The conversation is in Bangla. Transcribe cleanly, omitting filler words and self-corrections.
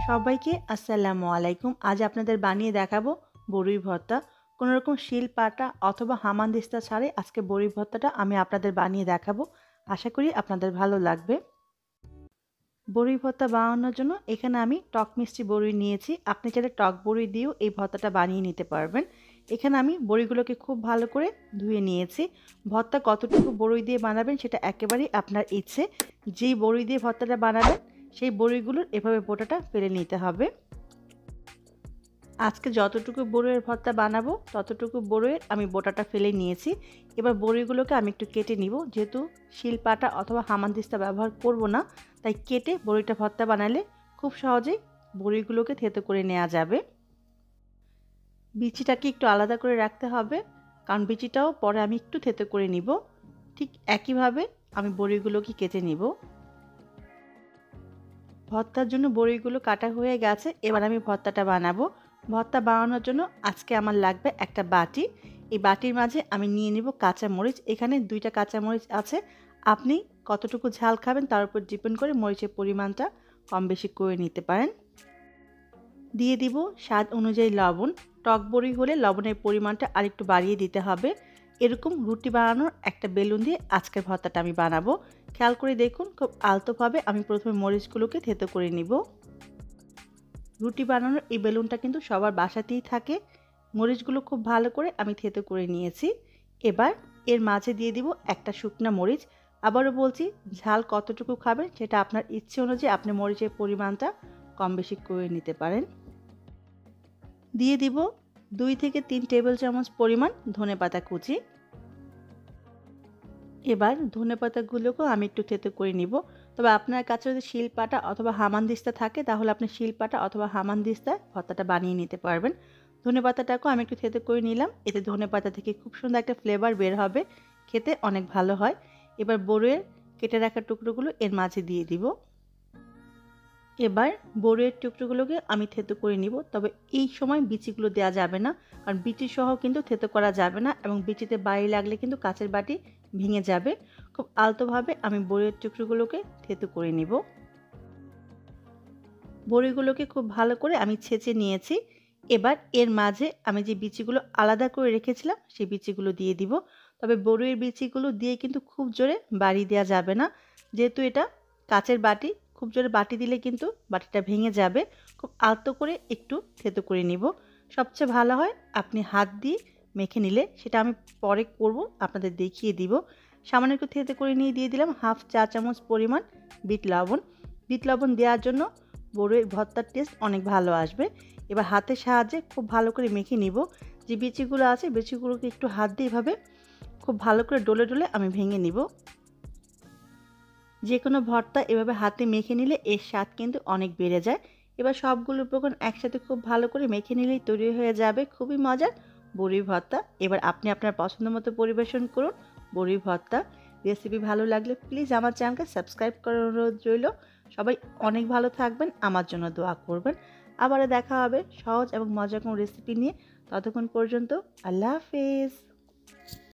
সবাইকে আসসালামু আলাইকুম। আজ আপনাদের বানিয়ে দেখাবো বড়ই ভর্তা। কোনো রকম শিল পাটা অথবা হামানদিস্তা ছাড়াই আজকে বড়ই ভর্তাটা আমি আপনাদের বানিয়ে দেখাবো। আশা করি আপনাদের ভালো লাগবে। বড়ই ভর্তা বানানোর জন্য এখানে আমি টক মিষ্টি বড়ই নিয়েছি। আপনি চাইলে টক বড়ই দিয়েও এই ভর্তাটা বানিয়ে নিতে পারবেন। এখানে আমি বড়িগুলোকে খুব ভালো করে ধুয়ে নিয়েছি। ভর্তা কতটুকু বড়ই দিয়ে বানাবেন সেটা একেবারেই আপনার ইচ্ছে। যেই বড়ই দিয়ে ভর্তাটা বানাবেন সেই বড়িগুলোর এভাবে বোটাটা ফেলে নিতে হবে। আজকে যতটুকু বড়ইয়ের ভর্তা বানাবো ততটুকু বড়ইয়ের আমি বোটাটা ফেলে নিয়েছি। এবার বড়িগুলোকে আমি একটু কেটে নিব। যেহেতু শিলপাটা অথবা হামানদিস্তা ব্যবহার করব না, তাই কেটে বড়িটা ভর্তা বানালে খুব সহজেই বড়িগুলোকে থেতো করে নেওয়া যাবে। বিচিটাকে একটু আলাদা করে রাখতে হবে, কারণ বিচিটাও পরে আমি একটু থেতো করে নিব। ঠিক একইভাবে আমি বড়িগুলোকে কেটে নিব। ভর্তার জন্য বড়িগুলো কাটা হয়ে গেছে। এবার আমি ভর্তাটা বানাবো। ভর্তা বানানোর জন্য আজকে আমার লাগবে একটা বাটি। এই বাটির মাঝে আমি নিয়ে নিব কাঁচা মরিচ। এখানে 2টা কাঁচা মরিচ আছে। আপনি কতটুকু ঝাল খাবেন তার উপর ডিপেন্ড করে মরিচের পরিমাণটা কম বেশি করে নিতে পারেন। দিয়ে দিব স্বাদ অনুযায়ী লবণ। টক বড়ি হলে লবণের পরিমাণটা আরেকটু বাড়িয়ে দিতে হবে। এরকম রুটি বানানোর একটা বেলুন দিয়ে আজকের ভর্তাটা আমি বানাবো। খেয়াল করে দেখুন, খুব আলতোভাবে আমি প্রথমে মরিচগুলোকে থেতো করে নিব। রুটি বানানোর এই বেলুনটা কিন্তু সবার বাসাতেই থাকে। মরিচগুলো খুব ভালো করে আমি থেতো করে নিয়েছি। এবার এর মাঝে দিয়ে দিব একটা শুকনা মরিচ। আবারও বলছি, ঝাল কতটুকু খাবেন সেটা আপনার ইচ্ছে অনুযায়ী আপনি মরিচের পরিমাণটা কম বেশি করে নিতে পারেন। দিয়ে দিব 2 থেকে 3 টেবিল চামচ পরিমাণ ধনেপাতা কুচি। এবার ধনেপাতাগুলোকেও আমি একটু থেতো করে নিব। তবে আপনার কাছে যদি শিলপাটা অথবা হামানদিস্তা থাকে তাহলে আপনি শিলপাটা অথবা হামানদিস্তায় ভর্তাটা বানিয়ে নিতে পারবেন। ধনেপাতাটাকেও আমি একটু থেতো করে নিলাম। এতে ধনেপাতা থেকে খুব সুন্দর একটা ফ্লেভার বের হবে, খেতে অনেক ভালো হয়। এবার বড়ইয়ের কেটে রাখা টুকরোগুলো এর মাঝে দিয়ে দিব। এবার বড়ইয়ের টুকরোগুলোকে আমি থেতো করে নিব। তবে এই সময় বিচিগুলো দেওয়া যাবে না, কারণ বিচি সহ কিন্তু থেতো করা যাবে না এবং বিচিতে বাড়ি লাগলে কিন্তু কাঁচের বাটি ভেঙে যাবে। খুব আলতোভাবে আমি বড়ইয়ের টুকরোগুলোকে থেতো করে নিব। বড়িগুলোকে খুব ভালো করে আমি ছেঁচে নিয়েছি। এবার এর মাঝে আমি যে বিচিগুলো আলাদা করে রেখেছিলাম সেই বিচিগুলো দিয়ে দিব। তবে বড়ইয়ের বিচিগুলো দিয়ে কিন্তু খুব জোরে বাড়ি দেওয়া যাবে না, যেহেতু এটা কাঁচের বাটি। খুব জোরে বাটি দিলে কিন্তু বাটিটা ভেঙে যাবে। খুব আলতো করে একটু থেতো করে নিব। সবচেয়ে ভালো হয় আপনি হাত দিয়ে মেখে নিলে, সেটা আমি পরে করব, আপনাদের দেখিয়ে দিব। সামান্য একটু থেতো করে নিয়ে দিয়ে দিলাম হাফ চা চামচ পরিমাণ বিট লবণ। বিট লবণ দেওয়ার জন্য বড়ইয়ের ভর্তার টেস্ট অনেক ভালো আসবে। এবার হাতের সাহায্যে খুব ভালো করে মেখে নিব। যে বিচিগুলো আছে বিচিগুলোকে একটু হাত দিয়ে এভাবে খুব ভালো করে ডলে ডলে আমি ভেঙে নিব। যে কোনো ভর্তা এভাবে হাতে মেখে নিলে এর স্বাদ কিন্তু অনেক বেড়ে যায়। এবার সবগুলো উপকরণ একসাথে খুব ভালো করে মেখে নিলেই তৈরি হয়ে যাবে খুবই মজার বড়ই ভর্তা। এবার আপনি আপনার পছন্দ মতো পরিবেশন করুন বড়ই ভর্তা। রেসিপি ভালো লাগলে প্লিজ আমার চ্যানেলকে সাবস্ক্রাইব করার অনুরোধ রইল। সবাই অনেক ভালো থাকবেন, আমার জন্য দোয়া করবেন। আবারও দেখা হবে সহজ এবং মজার কোনো রেসিপি নিয়ে। ততক্ষণ পর্যন্ত আল্লাহ হাফেজ।